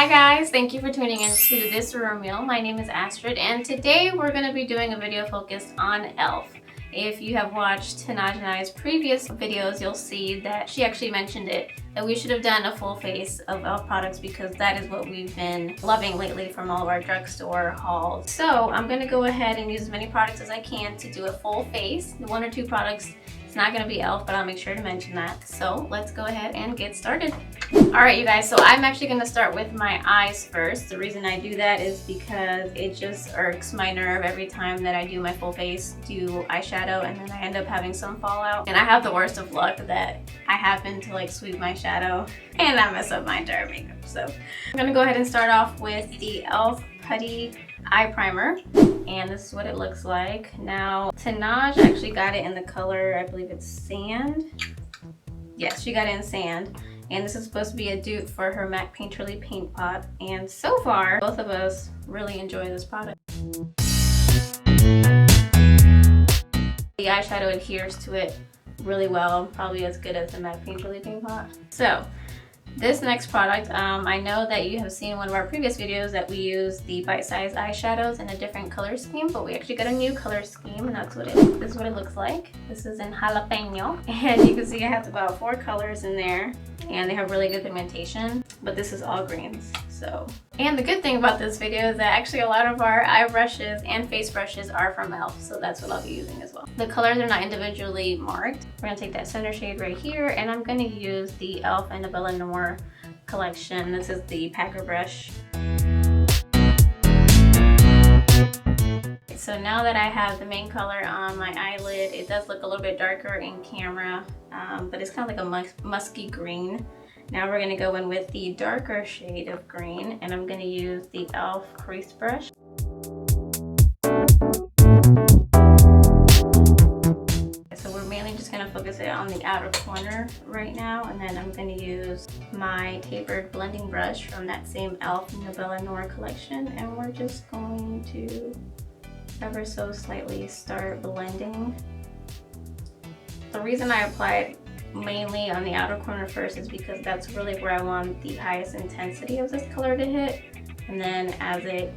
Hi guys, thank you for tuning in to this room meal. My name is Astrid and today we're going to be doing a video focused on e.l.f. If you have watched Tenaj and I's previous videos, you'll see that she actually mentioned it, that we should have done a full face of e.l.f. products because that is what we've been loving lately from all of our drugstore hauls. So I'm going to go ahead and use as many products as I can to do a full face. The one or two products, it's not going to be e.l.f., but I'll make sure to mention that. So let's go ahead and get started. Alright you guys, so I'm actually going to start with my eyes first. The reason I do that is because it just irks my nerve every time that I do my full face, do eyeshadow, and then I end up having some fallout. And I have the worst of luck that I happen to like sweep my shadow and I mess up my entire makeup. So I'm going to go ahead and start off with the e.l.f. Putty Eye Primer. And this is what it looks like. Now, Tenaj actually got it in the color, I believe it's Sand. Yes, she got it in Sand. And this is supposed to be a dupe for her MAC Painterly Paint Pot. And so far, both of us really enjoy this product. The eyeshadow adheres to it really well, probably as good as the MAC Painterly Paint Pot. So, this next product, I know that you have seen in one of our previous videos that we use the bite-sized eyeshadows in a different color scheme, but we actually got a new color scheme, and this is what it looks like. This is in Jalapeno, and you can see I have about 4 colors in there, and they have really good pigmentation, but this is all greens. So, and the good thing about this video is that actually a lot of our eye brushes and face brushes are from e.l.f., so that's what I'll be using as well. The colors are not individually marked. We're going to take that center shade right here, and I'm going to use the e.l.f. Annabella Noir collection. This is the Packer brush. So now that I have the main color on my eyelid, it does look a little bit darker in camera, but it's kind of like a musky green. Now we're going to go in with the darker shade of green, and I'm going to use the e.l.f. crease brush. So we're mainly just going to focus it on the outer corner right now, and then I'm going to use my tapered blending brush from that same e.l.f. Annabella Noir collection, and we're just going to ever so slightly start blending. The reason I apply it mainly on the outer corner first is because that's really where I want the highest intensity of this color to hit, and then as it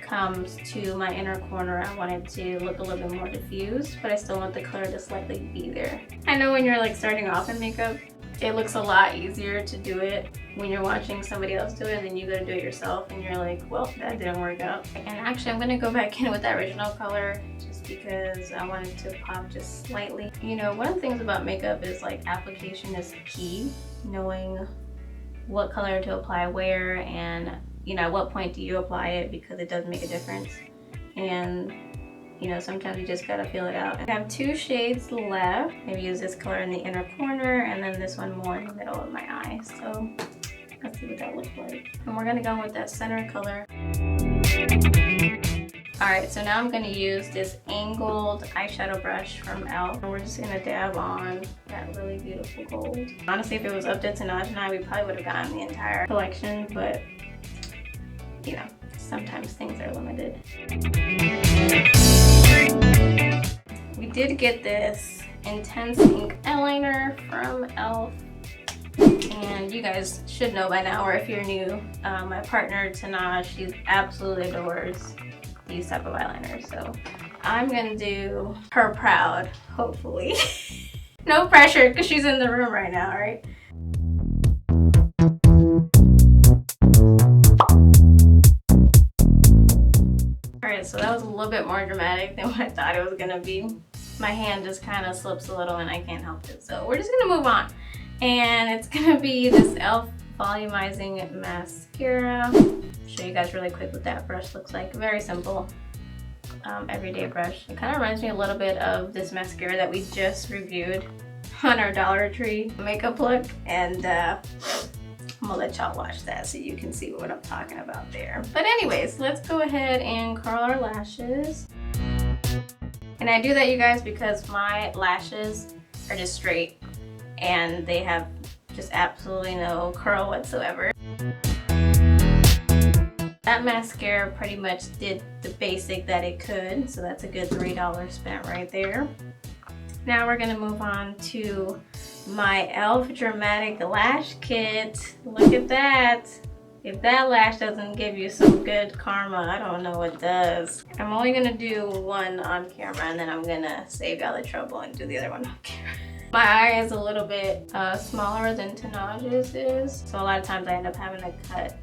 comes to my inner corner I want it to look a little bit more diffused, but I still want the color to slightly be there. I know when you're like starting off in makeup, it looks a lot easier to do it when you're watching somebody else do it, and then you go to do it yourself and you're like, well, that didn't work out. And actually I'm going to go back in with that original color just because I wanted to pop just slightly. You know, one of the things about makeup is like application is key. Knowing what color to apply where, and you know, at what point do you apply it, because it does make a difference. And you know, sometimes you just gotta feel it out. I have 2 shades left. Maybe use this color in the inner corner and then this one more in the middle of my eye. So let's see what that looks like. And we're gonna go with that center color. Alright, so now I'm gonna use this angled eyeshadow brush from e.l.f. and we're just gonna dab on that really beautiful gold. Honestly, if it was up to Tenaj and I, we probably would have gotten the entire collection, but you know, sometimes things are limited. We did get this Intense Ink eyeliner from e.l.f. and you guys should know by now, or if you're new, my partner Tenaj, she absolutely adores these type of eyeliners, so I'm gonna do her proud, hopefully. No pressure because she's in the room right now, right? Alright, so that was a little bit more dramatic than what I thought it was gonna be. My hand just kind of slips a little and I can't help it, so we're just gonna move on. And it's gonna be this e.l.f. volumizing mascara. I'll show you guys really quick what that brush looks like. Very simple, everyday brush. It kind of reminds me a little bit of this mascara that we just reviewed on our Dollar Tree makeup look, and I'm gonna let y'all watch that so you can see what I'm talking about there. But anyways, let's go ahead and curl our lashes. And I do that, you guys, because my lashes are just straight and they have just absolutely no curl whatsoever. That mascara pretty much did the basic that it could, so that's a good $3 spent right there. Now we're gonna move on to my e.l.f. Dramatic Lash Kit. Look at that. If that lash doesn't give you some good karma, I don't know what does. I'm only gonna do one on camera and then I'm gonna save y'all the trouble and do the other one on camera. My eye is a little bit smaller than Tenaj's is, so a lot of times I end up having to cut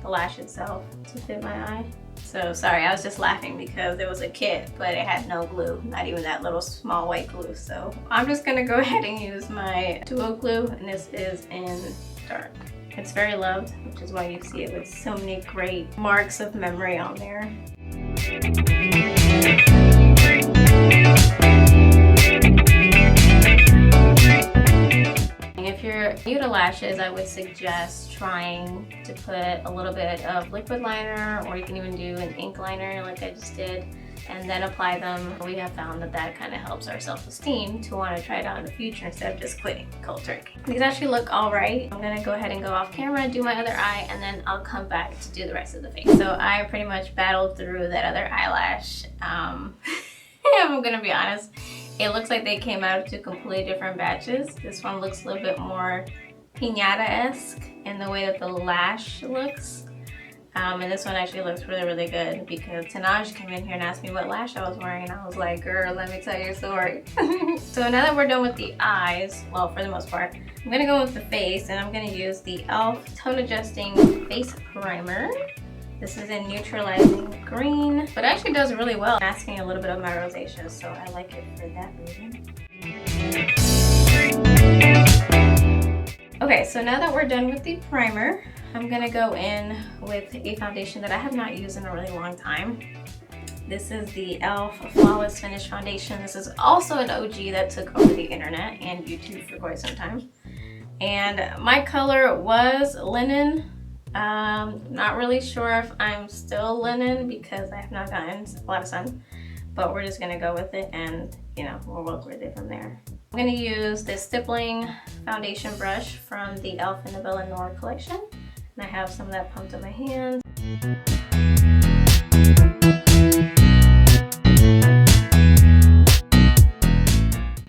the lash itself to fit my eye. So sorry, I was just laughing because it was a kit, but it had no glue, not even that little small white glue. So I'm just gonna go ahead and use my duo glue, and this is in dark. It's very loved, which is why you see it with so many great marks of memory on there. If you're new to lashes, I would suggest trying to put a little bit of liquid liner, or you can even do an ink liner like I just did, and then apply them. We have found that that kind of helps our self-esteem to want to try it out in the future instead of just quitting cold turkey. These actually look all right. I'm gonna go ahead and go off camera, do my other eye, and then I'll come back to do the rest of the face. So I pretty much battled through that other eyelash. I'm gonna be honest, it looks like they came out of two completely different batches. This one looks a little bit more piñata-esque in the way that the lash looks. And this one actually looks really, really good because Tenaj came in here and asked me what lash I was wearing, and I was like, girl, let me tell you a story. So now that we're done with the eyes, well, for the most part, I'm gonna go with the face, and I'm gonna use the e.l.f. Tone Adjusting Face Primer. This is in Neutralizing Green, but it actually does really well, masking a little bit of my rosacea, so I like it for that reason. Okay, so now that we're done with the primer, I'm gonna go in with a foundation that I have not used in a really long time. This is the e.l.f. Flawless Finish Foundation. This is also an OG that took over the internet and YouTube for quite some time. And my color was linen. Not really sure if I'm still linen because I have not gotten a lot of sun, but we're just gonna go with it and, you know, we'll work with it from there. I'm gonna use this stippling foundation brush from the e.l.f. and Novella Noir collection. And I have some of that pumped in my hand.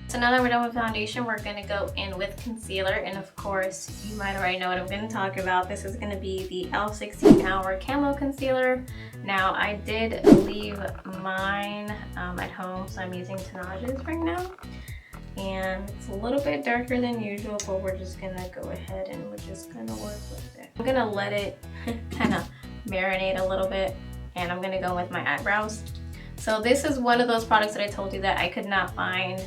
So now that we're done with foundation, we're gonna go in with concealer. And of course, you might already know what I'm gonna talk about. This is gonna be the e.l.f. 16 Hour Camo Concealer. Now, I did leave mine at home, so I'm using Tenaj's right now. And it's a little bit darker than usual, but we're just gonna go ahead and we're just gonna work with it. I'm gonna let it kind of marinate a little bit, and I'm gonna go with my eyebrows. So this is one of those products that I told you that I could not find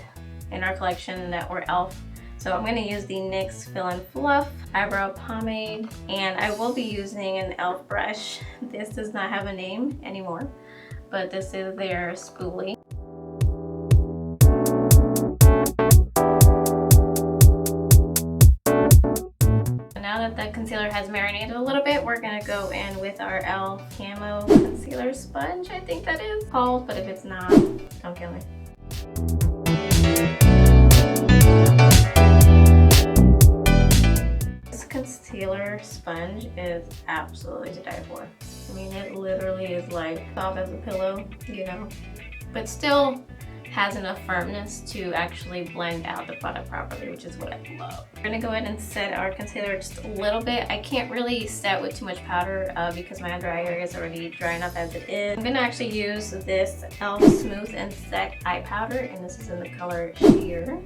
in our collection that were e.l.f. So I'm gonna use the NYX Fill and Fluff Eyebrow Pomade, and I will be using an e.l.f. brush. This does not have a name anymore, but this is their spoolie. Now that the concealer has marinated a little bit, we're gonna go in with our e.l.f. Camo Concealer Sponge, I think that is called, but if it's not, don't kill me. This concealer sponge is absolutely to die for. I mean, it literally is like soft as a pillow, you know, but still has enough firmness to actually blend out the product properly, which is what I love. We're gonna go ahead and set our concealer just a little bit. I can't really set with too much powder because my under eye area is already dry enough as it is. I'm gonna actually use this e.l.f. Smooth and Set Eye Powder, and this is in the color Sheer.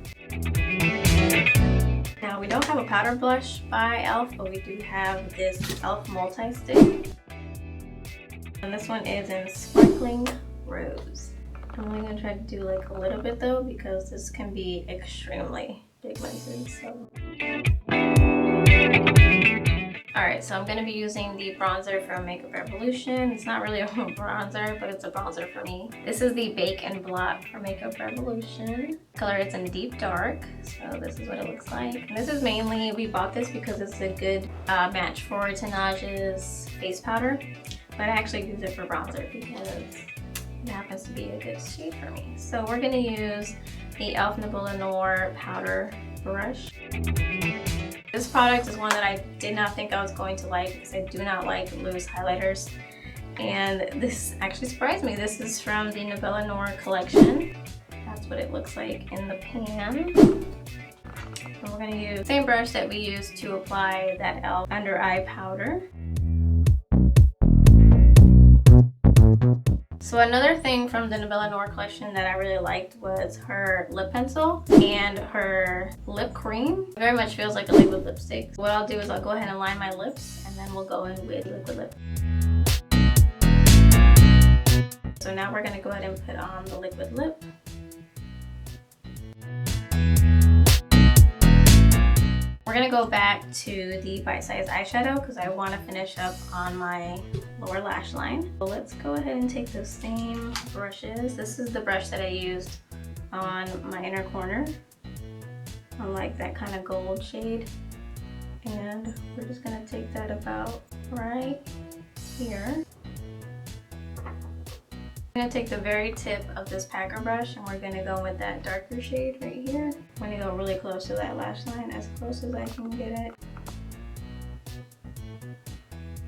Now, we don't have a powder blush by e.l.f., but we do have this e.l.f. Multi-Stick. And this one is in Sparkling Rose. I'm only gonna try to do like a little bit though, because this can be extremely pigmented, so. Alright, so I'm gonna be using the bronzer from Makeup Revolution. It's not really a bronzer, but it's a bronzer for me. This is the Bake and Blot from Makeup Revolution. Color is in Deep Dark, so this is what it looks like. And this is mainly, we bought this because it's a good match for Tenaj's face powder, but I actually use it for bronzer because it happens to be a good shade for me. So we're gonna use the e.l.f. Novella Noir powder brush. This product is one that I did not think I was going to like because I do not like loose highlighters. And this actually surprised me. This is from the Novella Noir collection. That's what it looks like in the pan. And we're gonna use the same brush that we used to apply that e.l.f. under eye powder. So another thing from the Nabella Noir collection that I really liked was her lip pencil and her lip cream. It very much feels like a liquid lipstick. What I'll do is I'll go ahead and line my lips, and then we'll go in with liquid lip. So now we're gonna go ahead and put on the liquid lip. We're gonna go back to the bite-sized eyeshadow because I want to finish up on my lower lash line. So let's go ahead and take those same brushes. This is the brush that I used on my inner corner, on like that kind of gold shade. And we're just gonna take that about right here. I'm gonna take the very tip of this packer brush and we're gonna go with that darker shade right here. I'm gonna go really close to that lash line, as close as I can get it.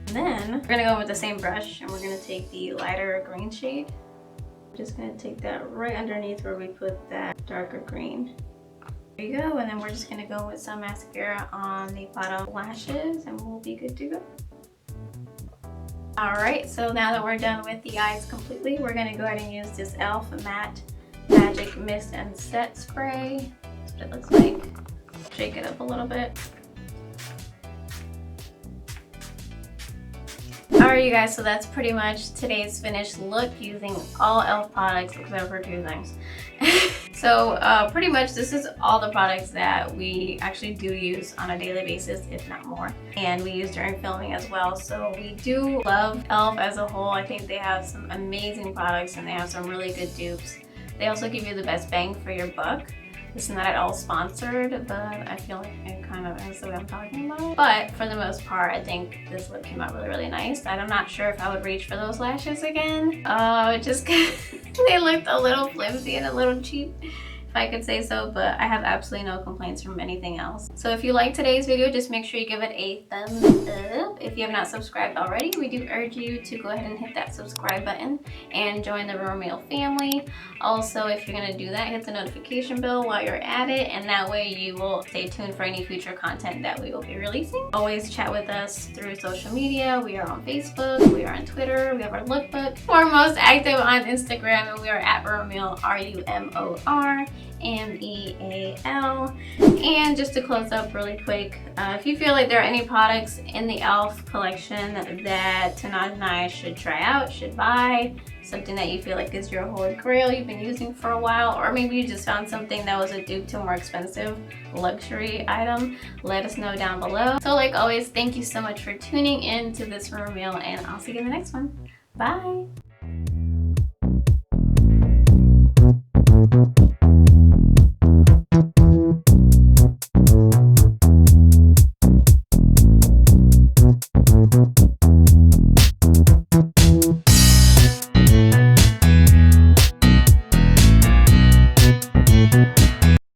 And then we're gonna go with the same brush and we're gonna take the lighter green shade. I'm just gonna take that right underneath where we put that darker green. There you go, and then we're just gonna go with some mascara on the bottom lashes and we'll be good to go. Alright, so now that we're done with the eyes completely, we're going to go ahead and use this e.l.f. Matte Magic Mist and Set Spray. That's what it looks like. Shake it up a little bit. Alright you guys, so that's pretty much today's finished look using all e.l.f. products except for two things. So pretty much this is all the products that we actually do use on a daily basis, if not more. And we use during filming as well. So we do love e.l.f. as a whole. I think they have some amazing products and they have some really good dupes. They also give you the best bang for your buck. This is not at all sponsored, but I feel like it kind of is the way I'm talking about. But for the most part, I think this look came out really, really nice. And I'm not sure if I would reach for those lashes again. Just they looked a little flimsy and a little cheap, if I could say so, but I have absolutely no complaints from anything else. So if you liked today's video, just make sure you give it a thumbs up. If you have not subscribed already, we do urge you to go ahead and hit that subscribe button and join the Rumor Mill family. Also, if you're gonna do that, hit the notification bell while you're at it, and that way you will stay tuned for any future content that we will be releasing. Always chat with us through social media. We are on Facebook, we are on Twitter, we have our lookbook. We're most active on Instagram, and we are at Rumor Mill, RUMORMEAL. And just to close up really quick, if you feel like there are any products in the e.l.f. collection that Tenaj and I should try out, should buy, something that you feel like is your holy grail you've been using for a while, or maybe you just found something that was a dupe to a more expensive luxury item, let us know down below. So like always, thank you so much for tuning in to this Rumor Mill, and I'll see you in the next one. Bye!